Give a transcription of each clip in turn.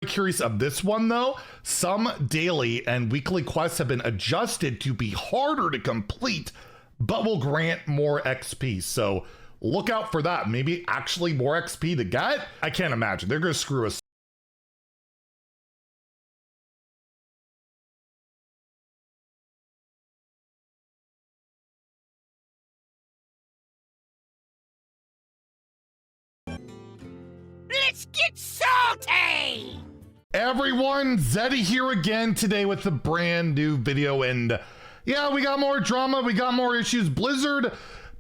Curious of this one though. Some daily and weekly quests have been adjusted to be harder to complete, but will grant more XP. So look out for that. Maybe actually more XP to get. I can't imagine. They're gonna screw us. Let's get salty! Everyone, Zeddy here again today with a brand new video, and yeah, we got more drama, we got more issues. Blizzard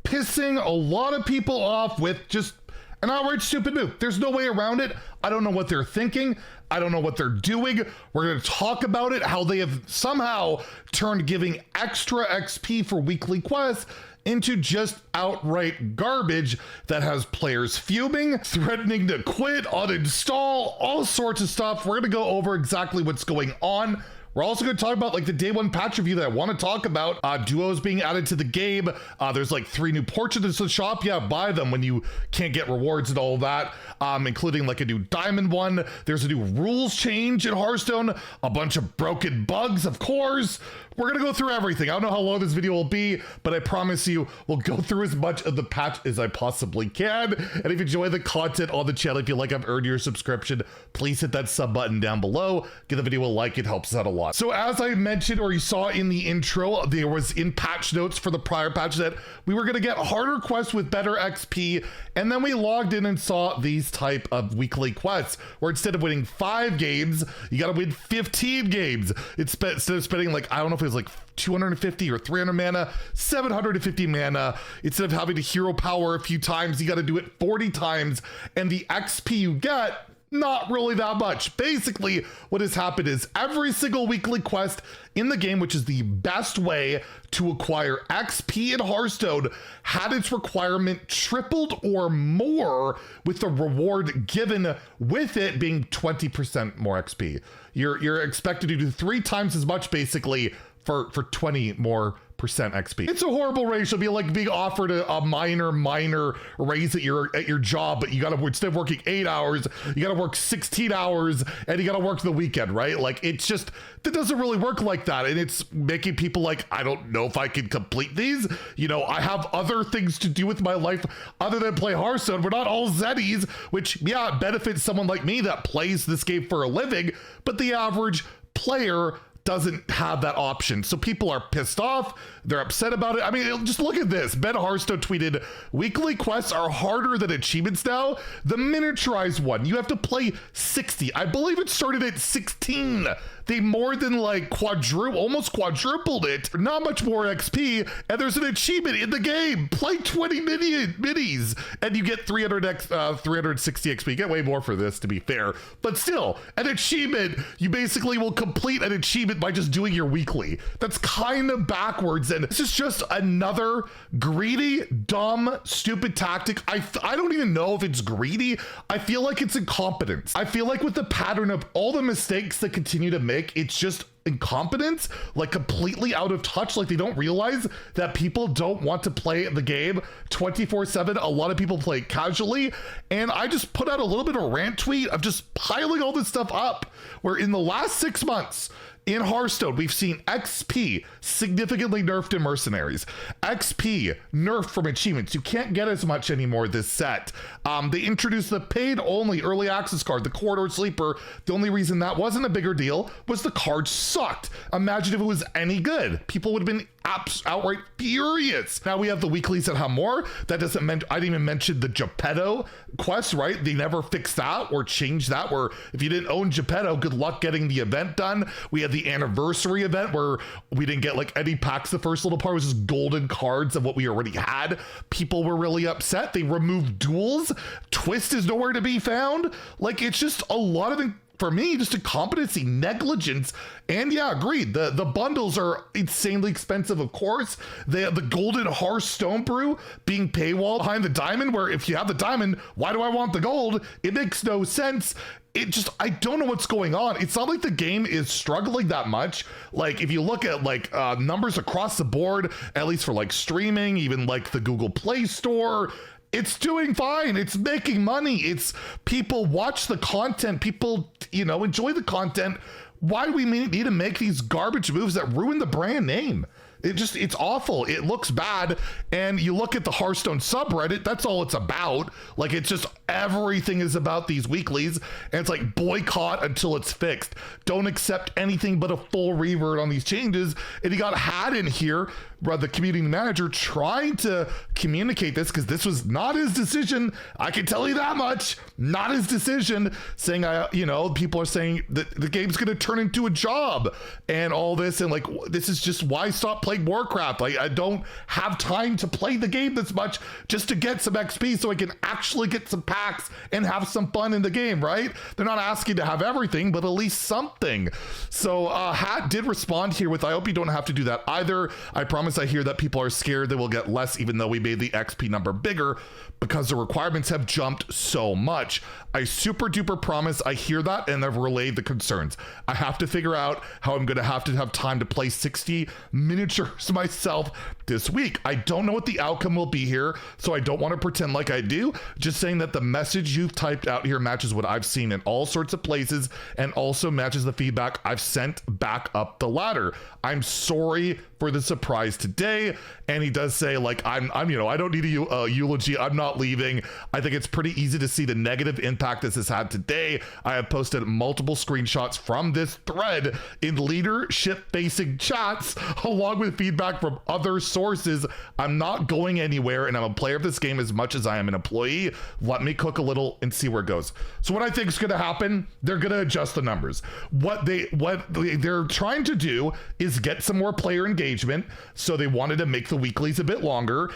pissing a lot of people off with just an outright stupid move. There's no way around it. I don't know what they're thinking. I don't know what they're doing. We're going to talk about it, how they have somehow turned giving extra XP for weekly quests into just outright garbage that has players fuming, threatening to quit, uninstall, all sorts of stuff. We're going to go over exactly what's going on. We're also going to talk about like the day one patch review that I want to talk about. Duos being added to the game. There's like 3 new portraits in the shop. Yeah, buy them when you can't get rewards and all that, including like a new diamond one. There's a new rules change in Hearthstone. A bunch of broken bugs, of course. We're going to go through everything. I don't know how long this video will be, but I promise you we'll go through as much of the patch as I possibly can. And if you enjoy the content on the channel, if you like, I've earned your subscription, please hit that sub button down below. Give the video a like. It helps us out a lot. So as I mentioned, or you saw in the intro, there was in patch notes for the prior patch that we were going to get harder quests with better XP. And then we logged in and saw these type of weekly quests where instead of winning 5 games, you got to win 15 games. Instead of spending like, I don't know if it was like 250 or 300 mana, 750 mana. Instead of having to hero power a few times, you got to do it 40 times. And the XP you get, not really that much. Basically, what has happened is every single weekly quest in the game, which is the best way to acquire XP in Hearthstone, had its requirement tripled or more, with the reward given with it being 20% more XP. You're expected to do 3 times as much basically for 20 more percent XP. It's a horrible ratio. It'd be like being offered a minor raise at your job, but you gotta, instead of working 8 hours, you gotta work 16 hours and you gotta work the weekend, right? Like, it's just, that doesn't really work like that. And it's making people like, I don't know if I can complete these. You know, I have other things to do with my life other than play Hearthstone. We're not all Zeddys, which, yeah, it benefits someone like me that plays this game for a living, but the average player doesn't have that option. So people are pissed off. They're upset about it. I mean, just look at this. Ben Hearthstone tweeted, weekly quests are harder than achievements now. The miniaturized one, you have to play 60. I believe it started at 16. They more than like almost quadrupled it. Not much more XP, and there's an achievement in the game. Play 20 minis, and you get 360 XP. You get way more for this, to be fair. But still, an achievement, you basically will complete an achievement by just doing your weekly. That's kind of backwards, and this is just another greedy, dumb, stupid tactic. I don't even know if it's greedy. I feel like it's incompetence. I feel like with the pattern of all the mistakes that continue to make, it's just incompetence, like completely out of touch. Like they don't realize that people don't want to play the game 24/7. A lot of people play casually, and I just put out a little bit of a rant tweet of just piling all this stuff up, where in the last 6 months in Hearthstone, we've seen XP significantly nerfed in Mercenaries. XP nerfed from achievements. You can't get as much anymore this set. They introduced the paid-only early access card, the Corridor Sleeper. The only reason that wasn't a bigger deal was the card sucked. Imagine if it was any good. People would have been outright furious. Now we have the weeklies that have more. That doesn't mean, I didn't even mention the Geppetto quest, right? They never fixed that or changed that, where if you didn't own Geppetto, good luck getting the event done. We had the anniversary event where we didn't get like any packs. The first little part was just golden cards of what we already had. People were really upset. They removed duels. Twist is nowhere to be found. Like, it's just a lot of, for me, just incompetency, negligence. And yeah, agreed. The bundles are insanely expensive, of course. The golden Hearthstone brew being paywall behind the diamond, where if you have the diamond, why do I want the gold? It makes no sense. It just, I don't know what's going on. It's not like the game is struggling that much. Like, if you look at like numbers across the board, at least for like streaming, even like the Google Play Store, it's doing fine. It's making money. It's people watch the content. People, enjoy the content. Why do we need to make these garbage moves that ruin the brand name? It's awful. It looks bad. And you look at the Hearthstone subreddit, that's all it's about. Like, it's just everything is about these weeklies. And it's like boycott until it's fixed. Don't accept anything but a full revert on these changes. And you got Had in here, the community manager, trying to communicate this because this was not his decision. I can tell you that much. Not his decision. Saying, people are saying that the game's going to turn into a job and all this. And like, this is just why stop playing Warcraft. Like, I don't have time to play the game this much just to get some XP so I can actually get some packs and have some fun in the game, right? They're not asking to have everything, but at least something. So Hat did respond here with, I hope you don't have to do that either. I promise I hear that people are scared they will get less even though we made the XP number bigger because the requirements have jumped so much. I super duper promise I hear that and I've relayed the concerns. I have to figure out how I'm going to have time to play 60 miniatures myself this week. I don't know what the outcome will be here, so I don't want to pretend like I do. Just saying that the message you've typed out here matches what I've seen in all sorts of places and also matches the feedback I've sent back up the ladder. I'm sorry for the surprise today. And he does say, like, I don't need a eulogy. I'm not leaving. I think it's pretty easy to see the negative impact this has had today. I have posted multiple screenshots from this thread in leadership facing chats, along with feedback from other sources. I'm not going anywhere, and I'm a player of this game as much as I am an employee. Let me cook a little and see where it goes. So what I think is going to happen, they're going to adjust the numbers. What they're trying to do is get some more player engagement. So they wanted to make the weeklies a bit longer,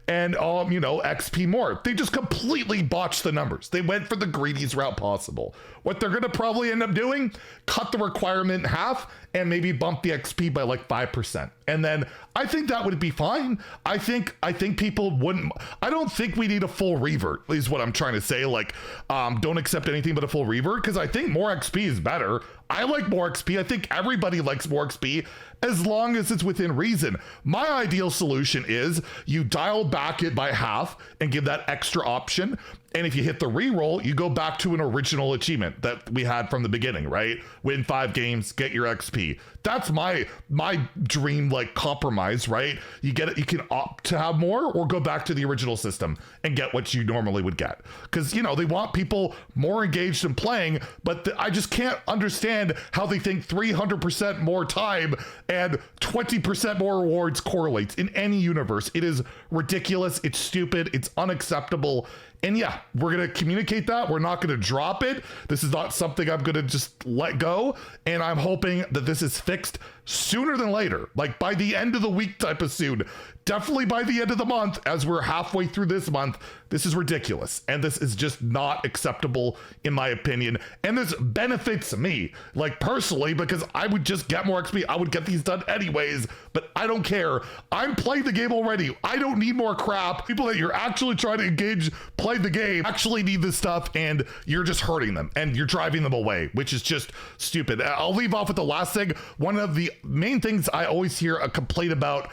and XP more. They just completely botched the numbers. They went for the greediest route possible. What they're going to probably end up doing, cut the requirement in half and maybe bump the XP by like 5%. And then I think that would be fine. I think people wouldn't, I don't think we need a full revert is what I'm trying to say. Like, don't accept anything but a full revert, because I think more XP is better. I like more XP. I think everybody likes more XP as long as it's within reason. My ideal solution is you dial back it by half and give that extra option. And if you hit the reroll, you go back to an original achievement that we had from the beginning, right? Win 5 games, get your XP. That's my dream, like, compromise, right? You get it, you can opt to have more or go back to the original system and get what you normally would get. Because, they want people more engaged in playing, but I just can't understand how they think 300% more time and 20% more rewards correlates in any universe. It is ridiculous. It's stupid. It's unacceptable. And yeah, we're going to communicate that. We're not going to drop it. This is not something I'm going to just let go. And I'm hoping that this is fixed sooner than later, like by the end of the week type of soon. Definitely by the end of the month, as we're halfway through this month. This is ridiculous. And this is just not acceptable in my opinion. And this benefits me, like, personally, because I would just get more XP. I would get these done anyways, but I don't care. I'm playing the game already. I don't need more crap. People that you're actually trying to engage, play the game, actually need this stuff, and you're just hurting them and you're driving them away, which is just stupid. I'll leave off with the last thing. One of the main things I always hear a complaint about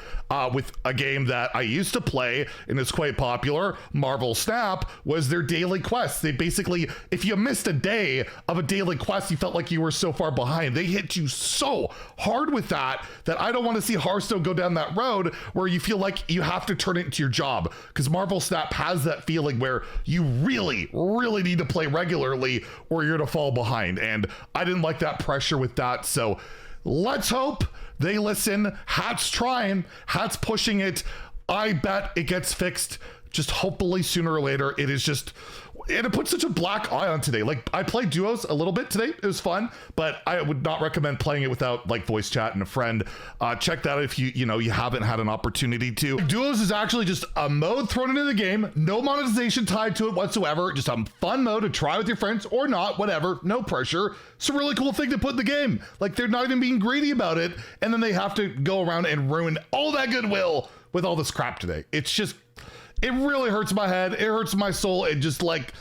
with a game that I used to play and is quite popular, Marvel Snap, was their daily quests. They basically, if you missed a day of a daily quest, you felt like you were so far behind. They hit you so hard with that I don't want to see Hearthstone go down that road where you feel like you have to turn it into your job, because Marvel Snap has that feeling where you really, really need to play regularly or you're gonna fall behind. And I didn't like that pressure with that. So let's hope they listen. Hat's trying, Hat's pushing it. I bet it gets fixed, just hopefully sooner or later. It is just, and it puts such a black eye on today. Like, I played duos a little bit today. It was fun, but I would not recommend playing it without like voice chat and a friend. Check that out if you haven't had an opportunity to. Duos is actually just a mode thrown into the game. No monetization tied to it whatsoever. Just a fun mode to try with your friends or not, whatever. No pressure. It's a really cool thing to put in the game. Like, they're not even being greedy about it. And then they have to go around and ruin all that goodwill with all this crap today. It's just, it really hurts my head. It hurts my soul. It just, like,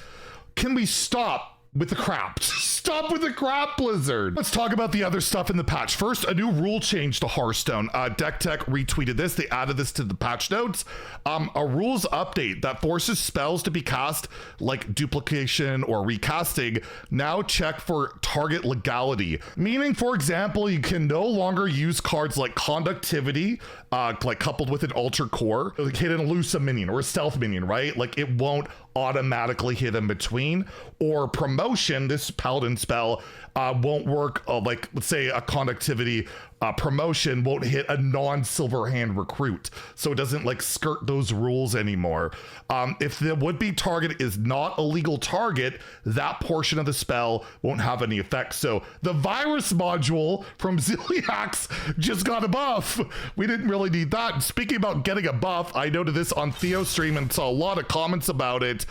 can we stop with the crap. Stop with the crap, Blizzard. Let's talk about the other stuff in the patch. First, a new rule change to Hearthstone. Deck Tech retweeted this. They added this to the patch notes. A rules update that forces spells to be cast like duplication or recasting. Now check for target legality. Meaning, for example, you can no longer use cards like Conductivity, like coupled with an Alter Core, like hit an elusive minion or a stealth minion, right? Like it won't automatically hit in between. Or promotion, this paladin spell won't work like, let's say a Conductivity promotion won't hit a non-silver hand recruit, so it doesn't like skirt those rules anymore. If the would-be target is not a legal target, that portion of the spell won't have any effect. So the virus module from Zilliax just got a buff. We didn't really need that. Speaking about getting a buff, I noted this on Theo's stream and saw a lot of comments about it.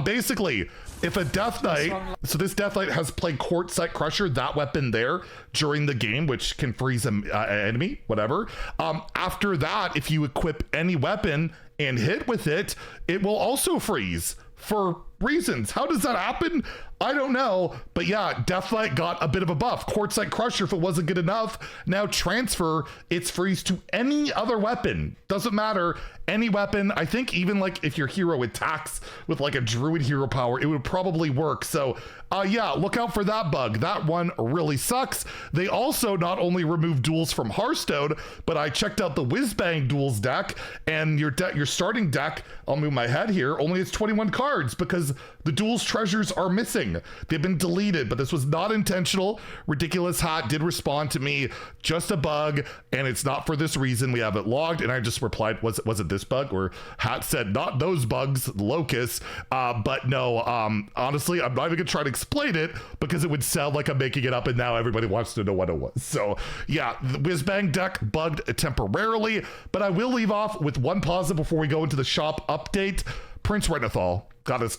Basically, if a Death Knight, so this Death Knight has played Quartzite Crusher, that weapon there, during the game, which can freeze an enemy, whatever. After that, if you equip any weapon and hit with it, it will also freeze for reasons. How does that happen? I don't know, but yeah, Death Knight got a bit of a buff. Quartzite Crusher, if it wasn't good enough, now transfer its freeze to any other weapon. Doesn't matter, any weapon. I think even like if your hero attacks with like a druid hero power, it would probably work. So yeah, look out for that bug. That one really sucks. They also not only removed duels from Hearthstone, but I checked out the Whizbang duels deck, and your starting deck, I'll move my head here, only has 21 cards because the duels treasures are missing. They've been deleted, but this was not intentional. Ridiculous Hat did respond to me, just a bug, and it's not for this reason. We have it logged, and I just replied, was it this bug? Or Hat said, not those bugs, Locust. But no, honestly, I'm not even gonna try to explain it because it would sound like I'm making it up, and now everybody wants to know what it was. So yeah, the Whizbang deck bugged temporarily, but I will leave off with one positive before we go into the shop update. Prince Renethal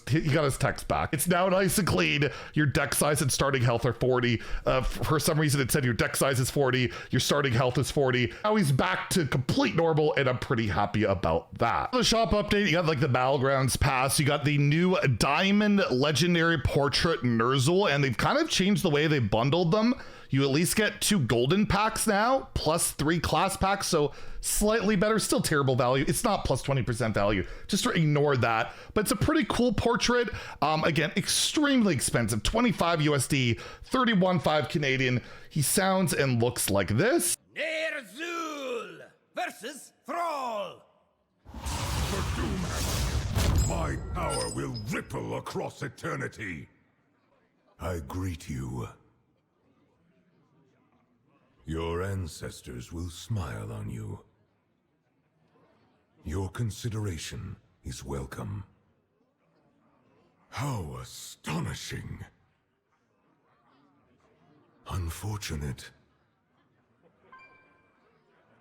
he got his text back. It's now nice and clean. Your deck size and starting health are 40. For some reason it said your deck size is 40, your starting health is 40. Now he's back to complete normal, and I'm pretty happy about that. The shop update, you got like the Battlegrounds pass, you got the new Diamond Legendary Portrait Ner'zhul, and they've kind of changed the way they bundled them. You at least get 2 golden packs now, plus 3 class packs, so slightly better, still terrible value. It's not plus 20% value, just ignore that. But it's a pretty cool portrait. Again, extremely expensive, 25 USD, 31.5 Canadian. He sounds and looks like this. Ner'zhul versus Thrall. For Doomhammer, my power will ripple across eternity. I greet you. Your ancestors will smile on you. Your consideration is welcome. How astonishing. Unfortunate.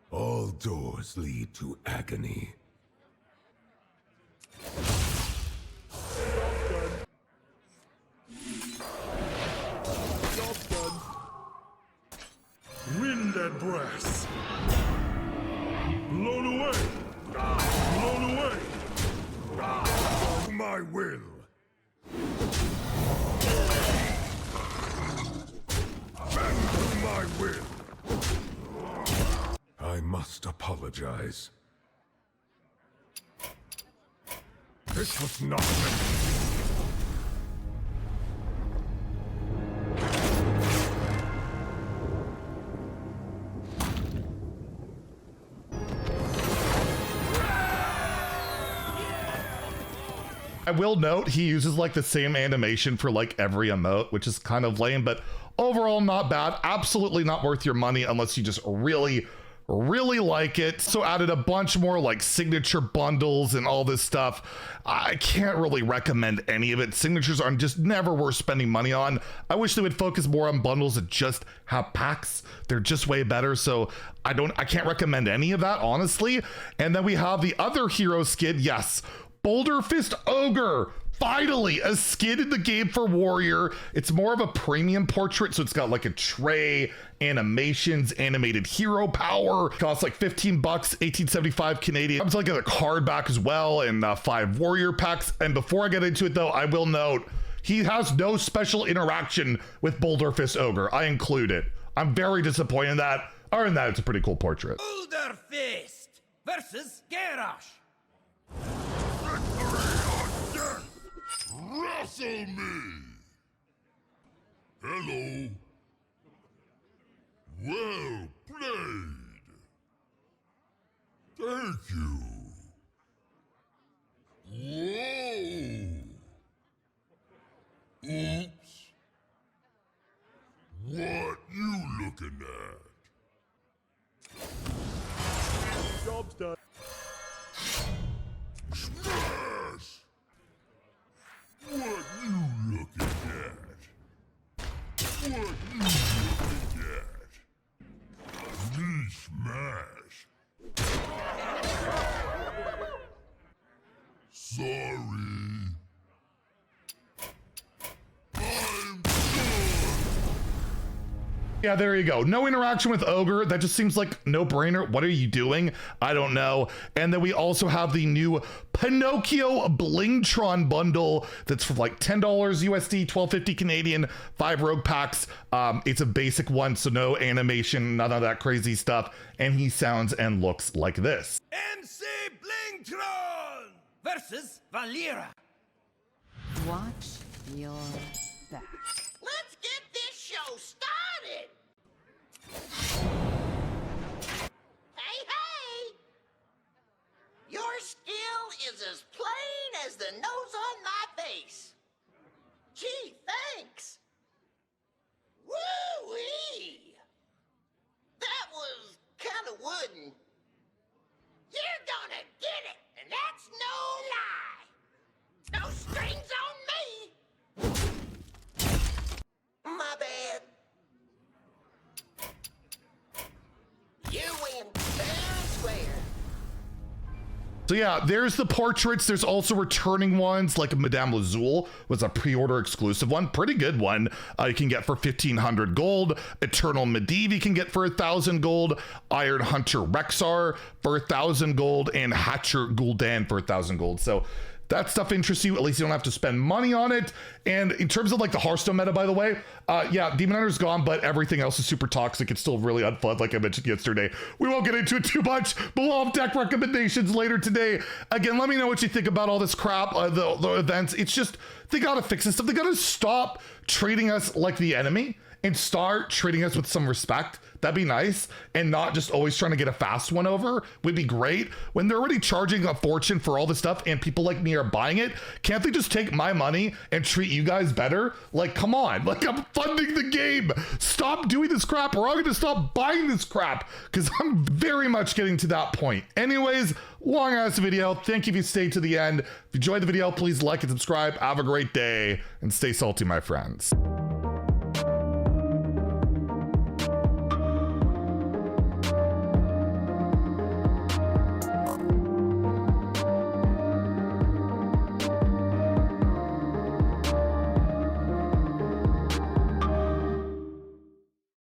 All doors lead to agony. Wind and brass. Blown away. Blown away. My will. Bend to my will. I must apologize. This was not meant. I will note he uses like the same animation for like every emote, which is kind of lame, but overall not bad. Absolutely not worth your money unless you just really like it. So added a bunch more like signature bundles and all this stuff. I can't really recommend any of it. Signatures are just never worth spending money on. I wish they would focus more on bundles that just have packs. They're just way better. So I can't recommend any of that, honestly. And then we have the other hero skin. Yes, Boulderfist the Ogre. Finally, a skin in the game for Warrior. It's more of a premium portrait, so it's got like a tray, animations, animated hero power. Costs like 15 bucks, 1875 Canadian. Comes like a card back as well, and 5 Warrior packs. And before I get into it though, I will note, He has no special interaction with Boulderfist Ogre. I include it. I'm very disappointed in that. Other than that, it's a pretty cool portrait. Boulderfist versus Garrosh. Wrestle me! Hello. Well played. Thank you. Whoa. Oops. What you looking at? Job's done. Smash! What you looking at? What you looking at? Me smash. Sorry. I'm done. Yeah, there you go. No interaction with Ogre. That just seems like no-brainer. What are you doing? I don't know. And then we also have the new Pinnochio Blingtron bundle that's for like $10 USD, $12.50 Canadian, 5 rogue packs. It's a basic one, so no animation, none of that crazy stuff. And he sounds and looks like this. MC Blingtron versus Valera. Watch your back. Let's get this show started! Hey, hey! Your skill is as plain as the nose on my face. Gee, thanks. Woo-wee! That was kind of wooden. You're gonna get it, and that's no lie. No strings on me. My bad. You win fair and square. So yeah, there's the portraits. There's also returning ones, like Madame Ner'zhul was a pre-order exclusive one. Pretty good one. You can get for 1,500 gold. Eternal Medivh you can get for 1,000 gold. Iron Hunter Rexar for 1,000 gold. And Hatcher Gul'dan for 1,000 gold. So that stuff interests you. At least you don't have to spend money on it. And in terms of like the Hearthstone meta, by the way, yeah, Demon Hunter's gone, but everything else is super toxic. It's still really unfun, like I mentioned yesterday. We won't get into it too much, but we'll have deck recommendations later today. Again, let me know what you think about all this crap, the events. It's just, they gotta fix this stuff. They gotta stop treating us like the enemy and start treating us with some respect. That'd be nice. And not just always trying to get a fast one over would be great. When they're already charging a fortune for all this stuff and people like me are buying it, can't they just take my money and treat you guys better? Like, come on. Like, I'm funding the game. Stop doing this crap or I'm gonna stop buying this crap, because I'm very much getting to that point. Anyways, long ass video. Thank you if you stayed to the end. If you enjoyed the video, please like and subscribe. Have a great day and stay salty, my friends.